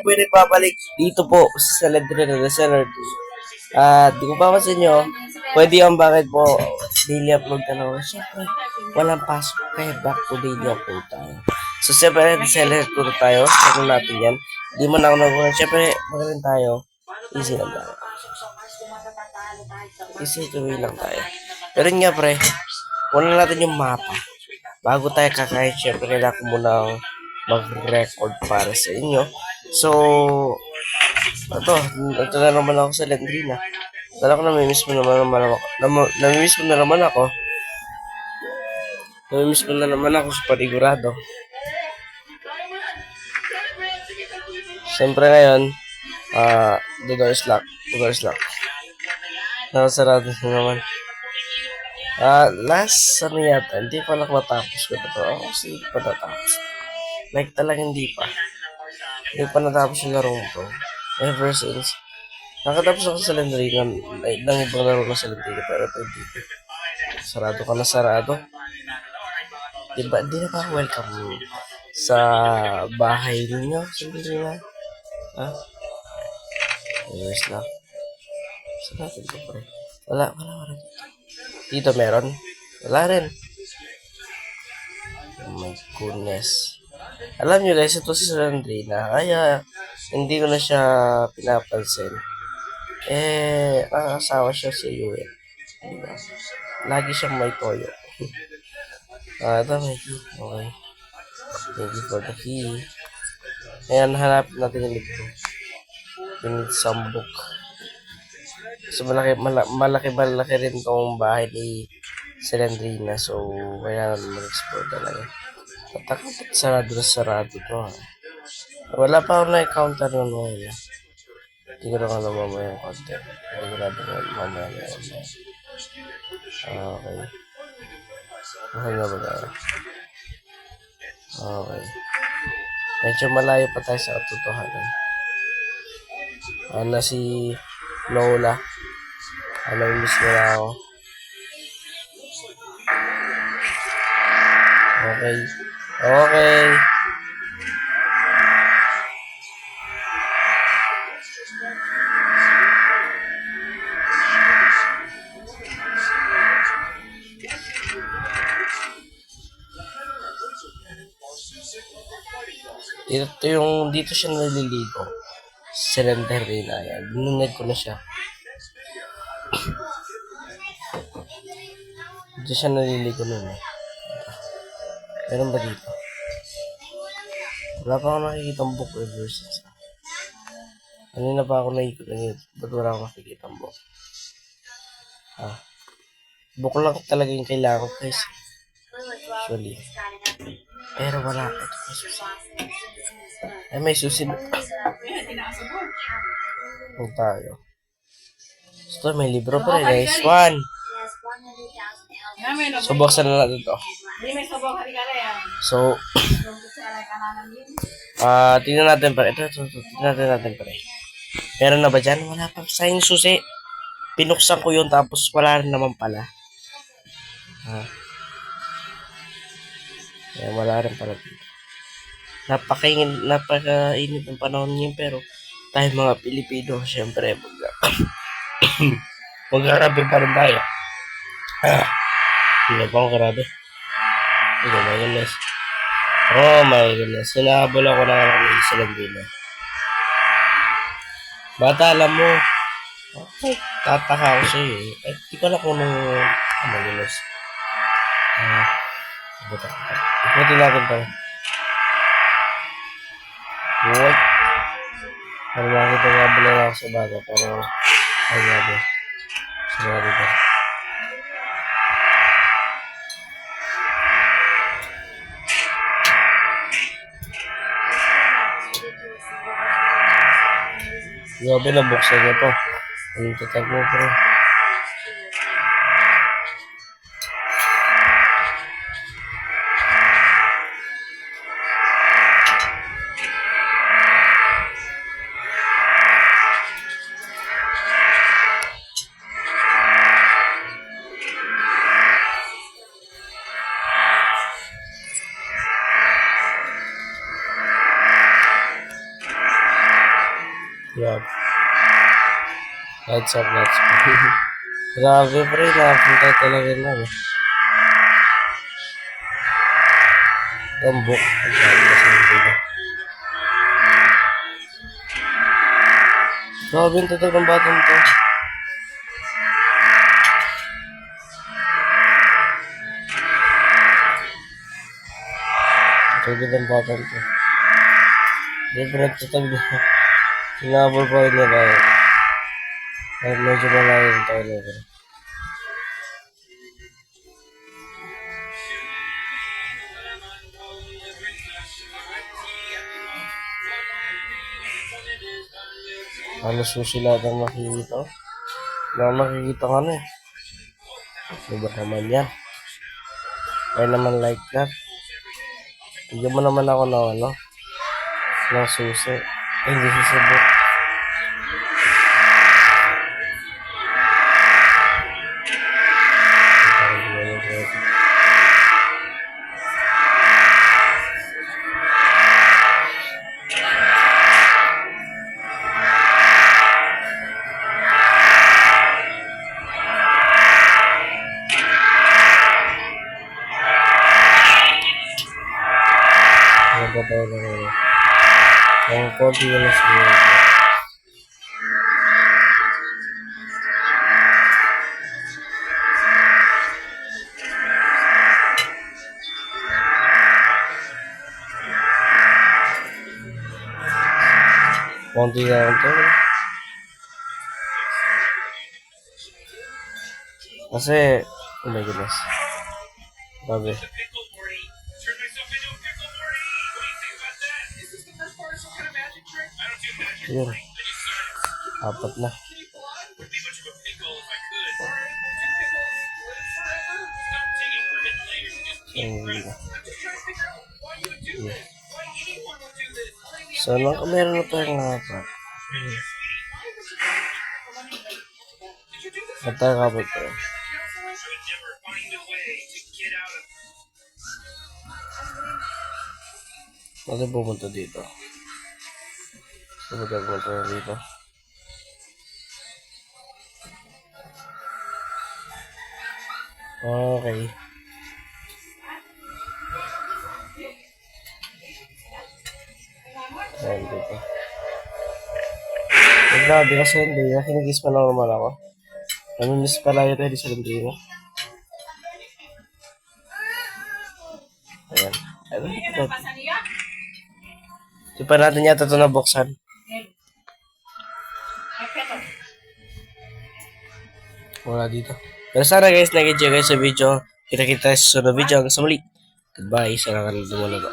tayo po yung nagbabalik dito po sa Celedrina na Seller 2. At di ko pa sa inyo, pwede yung bakit po daily upload ka na. Siyempre, walang pasok kaya back to daily upload tayo. So, siyempre, Seller 2 na tayo. Sabi natin yan. Di mo na ako nag-una. Siyempre, magaling tayo. Easy lang tayo. Easy to lang tayo. Pero nga pre, una natin yung mapa. Bago tayo kakain, syempre kailangan ko muna mag-record para sa inyo. So, ito na naman ako sa Lendrina. Dala ko namimiss mo naman ako. Namimiss mo na naman ako. Namimiss mo na naman ako sa panigurado. Siyempre ngayon, the door is locked. The door is locked. Nakasarado na naman. Last, yata, hindi pa lang matapos ko na to. Kasi hindi pa natapos. Like talagang hindi pa. Hindi pa natapos yung laro ko. Ever since. Nakatapos ako sa Lendrina. Lang ibang laro na sa Lendrina. Pero ito dito. Sarado ka na sarado. Diba, hindi na pa welcome sa bahay ninyo sa Lendrina. Ha? Ayos lang. Saan natin ito pre? Wala dito. Dito meron? Wala rin. Oh my goodness. Alam nyo guys, ito si Sandrina. Kaya hindi ko na siya pinapansin. Ang asawa siya si Yue. Diba? Lagi siyang may toyo. Ito may key. Okay. Thank you for the key. Ayan, hanapin natin yung libro. We need some book. So, malaki rin tong bahay ni Selendrina. So, kaya mag-explore talaga. Takot sarado to. Wala pa ako na-encounter nun ngayon. Siguro ka na mamaya yung content. Sigurado na mamaya na yun. Okay. Mahal na ba tayo? Okay. Medyo malayo pa tayo sa katotohanan. Na si Lola. Miss mo na ako. Okay. Okay. Dito siya naliligo. Cylinder rin na yan. Binunod ko na siya. Dito siya naliligo nun eh. Meron ba dito? Wala pa ako nakikita ang book ever since. Kanina pa ako naikot na yun. Ba't wala ako nakikita ang book? Book lang talaga yung kailangan ko guys. Actually. Pero wala. Ito may susi. May susi. Huwag tayo. So, may libro pa rin guys. One. So, buksan na natin ito. So, tingnan natin pa. Tingnan natin pa rin. Meron na ba dyan? Wala pa sa yung susi. Pinuksan ko yun tapos wala rin naman pala. Wala rin pala dito. Napakainit ng panahon niyo pero tayo mga Pilipino, syempre mag-arabi pa rin tayo. Hindi pa akong karabi. Oh my goodness. Sinahabol ako na isa lang din. Bata, alam mo. Okay. Tataka ako sa'yo eh. Di ko alam kung nung my goodness. Ikutin natin pa. What? Ano nakita nga bala ako sa baga pero ay gabi. Sorry ba? Grabe na buksan na to. Ang tatag mo bro. Yup. Let's up, let's go. Grabe pre, nakapunta talaga na. Gambok. Ang sabi kasi nila. Grabe yung tatag ng batang to. Tatag ng batang to. Hindi pinagtatag niya. Sinabol pa rin niya tayo. Kahit medyo malayo yung tayo nila. Ano susi lahat ang makikita? Wala makikita ka na eh. Diba naman yan? Kaya naman like that. Bigyan mo naman ako ng ano? Ng susi. Hindi susubok. Tayo lang yun. Ang konti yun na siya. Konti na lang ito. Kasi, oh my goodness. Grabe. Yun. Apat na. So, meron na tayong apat. Ba't tayo kapag tayo? Bakit pumunta dito? Bakit pumunta dito? Okay. Ayan dito. Grabe kasi hindi. Nakinigis pa lang naman ako. Namimiss pala yun tayo sa hindi mo. Ayan. Di pa natin yata ito nabuksan. Wala dito. Pero sana guys, nag-enjoy kayo sa video. Kita-kita sa sunod video. Hanggang sa muli. Goodbye. Sana ka nang dumalo.